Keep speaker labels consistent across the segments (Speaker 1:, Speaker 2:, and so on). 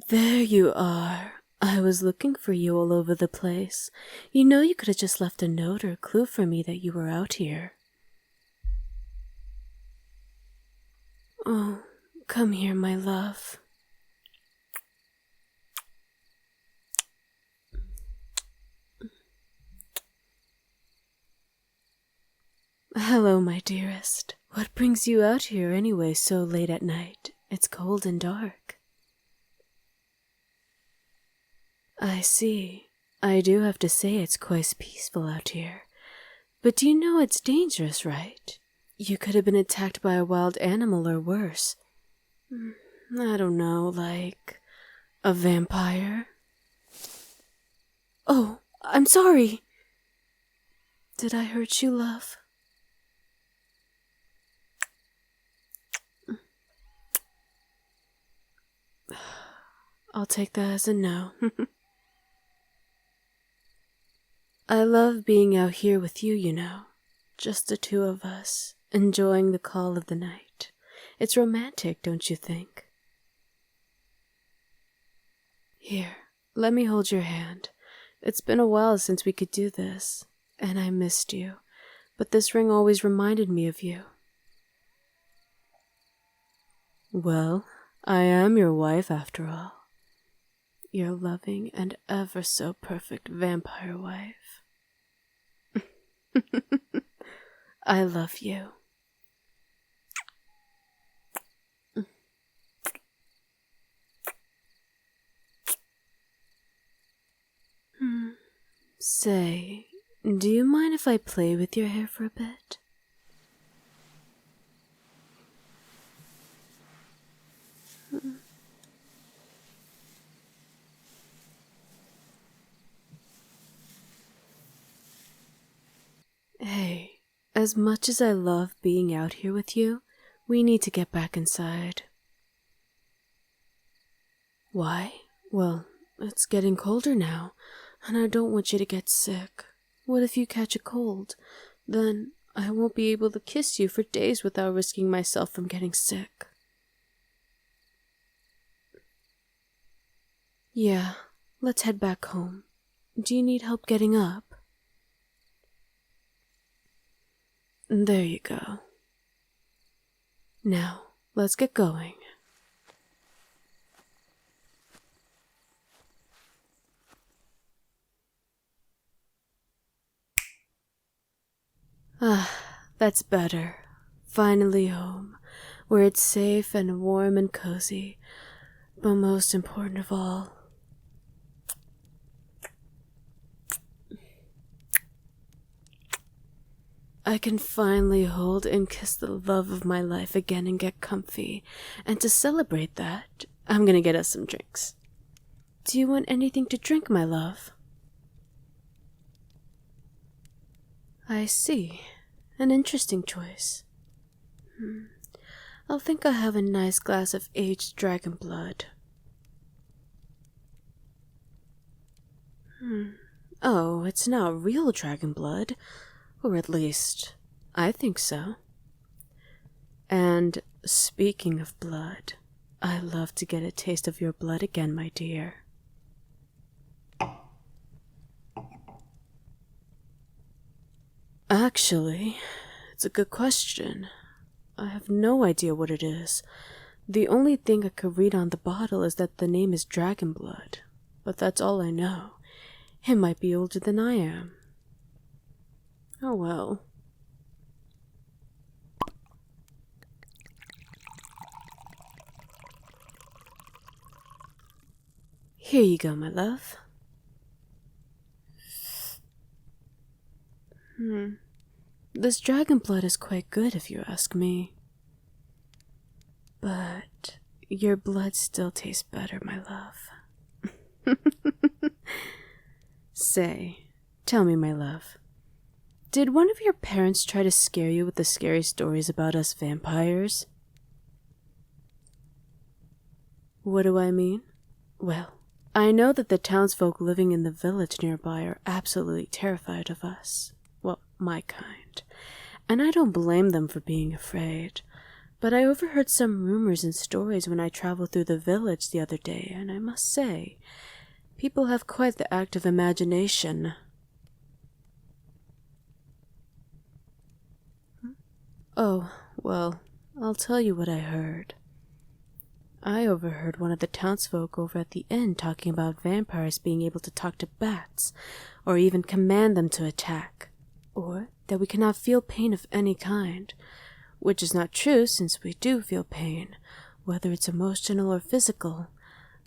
Speaker 1: There you are. I was looking for you all over the place. You know you could have just left a note or a clue for me that you were out here. Oh, come here, my love. Hello, my dearest. What brings you out here anyway so late at night? It's cold and dark. I see. I do have to say it's quite peaceful out here. But do you know it's dangerous, right? You could have been attacked by a wild animal or worse. I don't know, like a vampire? Oh, I'm sorry. Did I hurt you, love? I'll take that as a no. I love being out here with you, you know. Just the two of us, enjoying the call of the night. It's romantic, don't you think? Here, let me hold your hand. It's been a while since we could do this, and I missed you, but this ring always reminded me of you. Well, I am your wife after all. Your loving and ever so perfect vampire wife. I love you. Say, do you mind if I play with your hair for a bit? Hey, as much as I love being out here with you, we need to get back inside. Why? Well, it's getting colder now, and I don't want you to get sick. What if you catch a cold? Then I won't be able to kiss you for days without risking myself from getting sick. Yeah, let's head back home. Do you need help getting up? There you go. Now, let's get going. That's better. Finally home, where it's safe and warm and cozy. But most important of all, I can finally hold and kiss the love of my life again and get comfy. And to celebrate that, I'm gonna get us some drinks. Do you want anything to drink, my love? I see. An interesting choice. I'll think I'll have a nice glass of aged dragon blood. Oh, it's not real dragon blood. Or at least, I think so. And speaking of blood, I love to get a taste of your blood again, my dear. Actually, it's a good question. I have no idea what it is. The only thing I could read on the bottle is that the name is dragon blood, but that's all I know. It might be older than I am. Oh well. Here you go, my love. This dragon blood is quite good if you ask me. But your blood still tastes better, my love. Say, tell me, my love. Did one of your parents try to scare you with the scary stories about us vampires? What do I mean? Well, I know that the townsfolk living in the village nearby are absolutely terrified of us. Well, my kind. And I don't blame them for being afraid. but I overheard some rumors and stories when I traveled through the village the other day, and I must say, people have quite the active imagination. Oh, well, I'll tell you what I heard. I overheard one of the townsfolk over at the inn talking about vampires being able to talk to bats, or even command them to attack, or that we cannot feel pain of any kind, which is not true since we do feel pain, whether it's emotional or physical,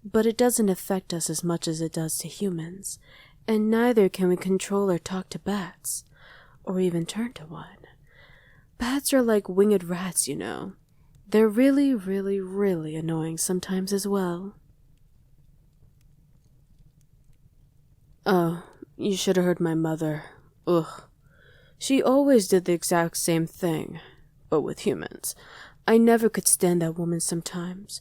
Speaker 1: but it doesn't affect us as much as it does to humans, and neither can we control or talk to bats, or even turn to one. Bats are like winged rats, you know. They're really, really, really annoying sometimes as well. Oh, you should have heard my mother. Ugh. She always did the exact same thing, but with humans. I never could stand that woman sometimes.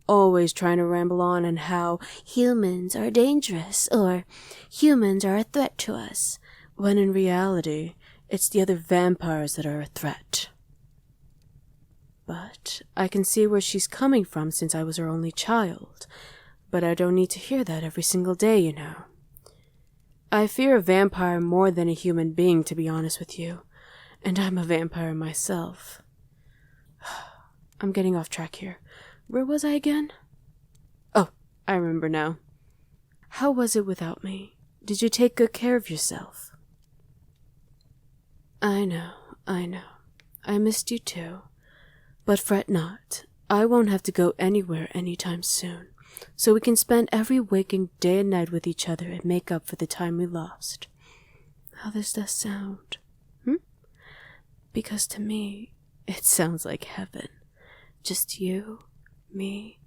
Speaker 1: Always trying to ramble on and how humans are dangerous, or humans are a threat to us, when in reality, it's the other vampires that are a threat. But I can see where she's coming from since I was her only child, but I don't need to hear that every single day, you know. I fear a vampire more than a human being, to be honest with you, and I'm a vampire myself. I'm getting off track here. Where was I again? Oh, I remember now. How was it without me? Did you take good care of yourself? I know. I missed you too. But fret not, I won't have to go anywhere anytime soon, so we can spend every waking day and night with each other and make up for the time we lost. How does that sound? Because to me, it sounds like heaven. Just you, me,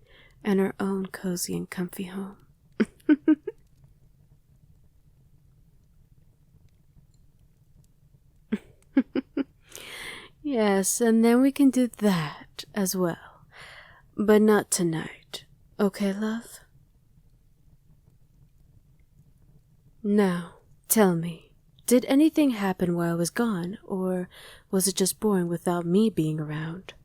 Speaker 1: and our own cozy and comfy home. Yes, and then we can do that as well. But not tonight. Okay, love? Now, tell me, did anything happen while I was gone, or was it just boring without me being around?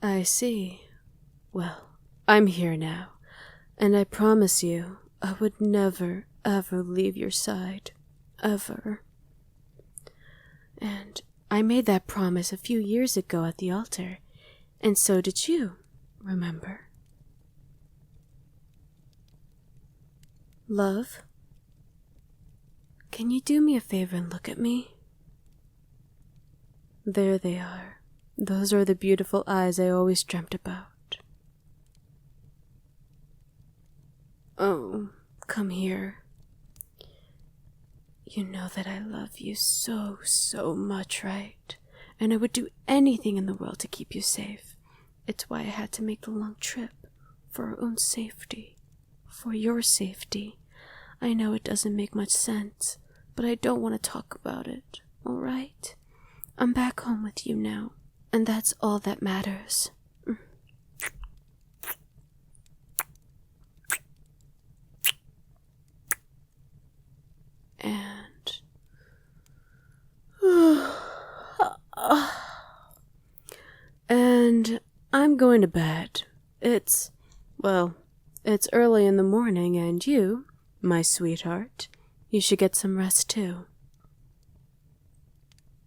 Speaker 1: I see. Well, I'm here now, and I promise you, I would never, ever leave your side. Ever. And I made that promise a few years ago at the altar, and so did you, remember? Love? Can you do me a favor and look at me? There they are. Those are the beautiful eyes I always dreamt about. Oh, come here. You know that I love you so, so much, right? And I would do anything in the world to keep you safe. It's why I had to make the long trip. For our own safety. For your safety. I know it doesn't make much sense, but I don't want to talk about it, alright? I'm back home with you now, and that's all that matters. And I'm going to bed. It's early in the morning, and you, my sweetheart, you should get some rest too.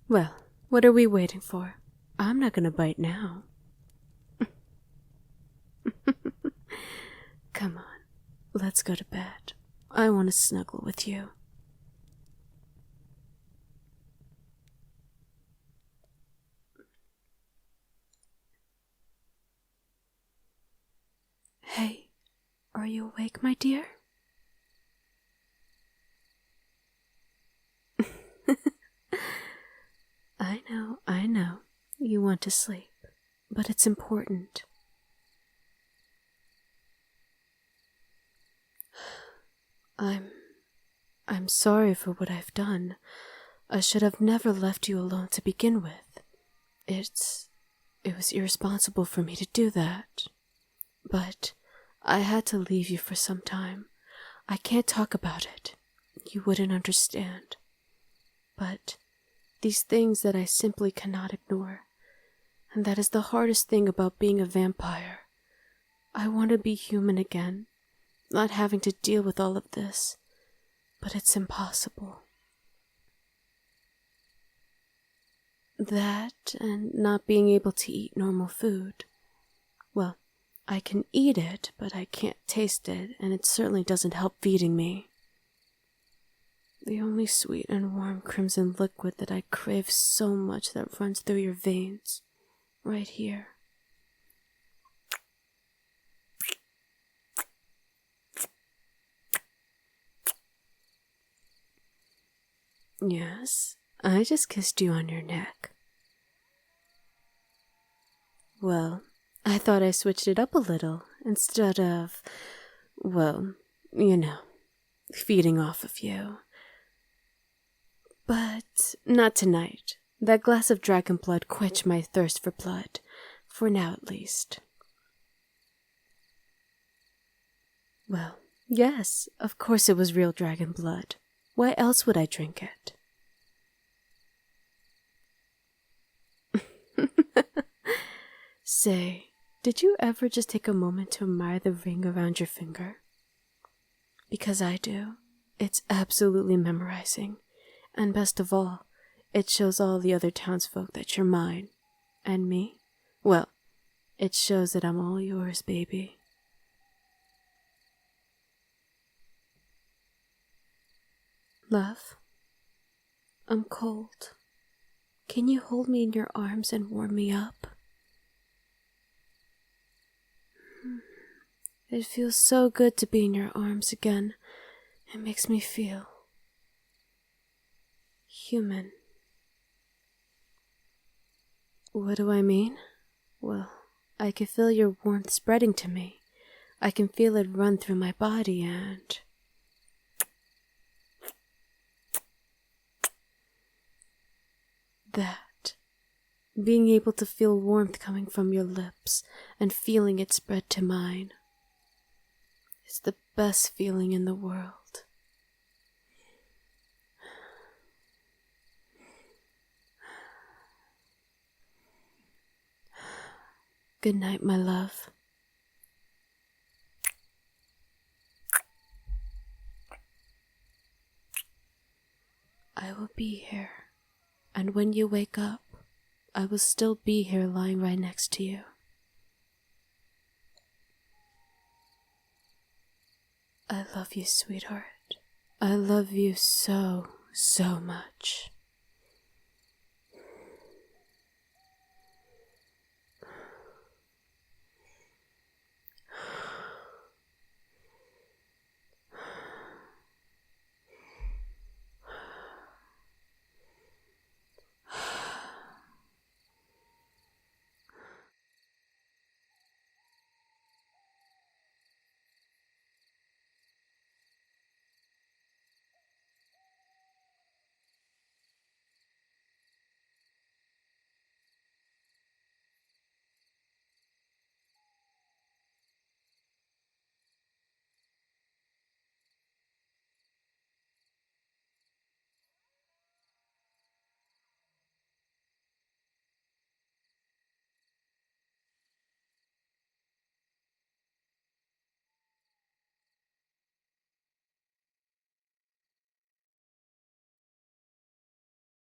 Speaker 1: Well, what are we waiting for? I'm not gonna bite now. Come on, let's go to bed. I want to snuggle with you. Hey, are you awake, my dear? I know, you want to sleep, but it's important. I'm sorry for what I've done. I should have never left you alone to begin with. It was irresponsible for me to do that. But I had to leave you for some time. I can't talk about it. You wouldn't understand. but these things that I simply cannot ignore. And that is the hardest thing about being a vampire. I want to be human again, not having to deal with all of this, but it's impossible. That and not being able to eat normal food. Well, I can eat it, but I can't taste it, and it certainly doesn't help feeding me. The only sweet and warm crimson liquid that I crave so much that runs through your veins, right here. Yes, I just kissed you on your neck. Well, I thought I switched it up a little, instead of, well, feeding off of you. But not tonight. That glass of dragon blood quenched my thirst for blood, for now at least. Well, yes, of course it was real dragon blood. Why else would I drink it? Say, did you ever just take a moment to admire the ring around your finger? Because I do. It's absolutely memorizing. And best of all, it shows all the other townsfolk that you're mine. And me? Well, it shows that I'm all yours, baby. Love, I'm cold. Can you hold me in your arms and warm me up? It feels so good to be in your arms again. It makes me feel human. What do I mean? Well, I can feel your warmth spreading to me. I can feel it run through my body and... that. Being able to feel warmth coming from your lips and feeling it spread to mine. It's the best feeling in the world. Good night, my love. I will be here, and when you wake up, I will still be here lying right next to you. I love you, sweetheart. I love you so, so much.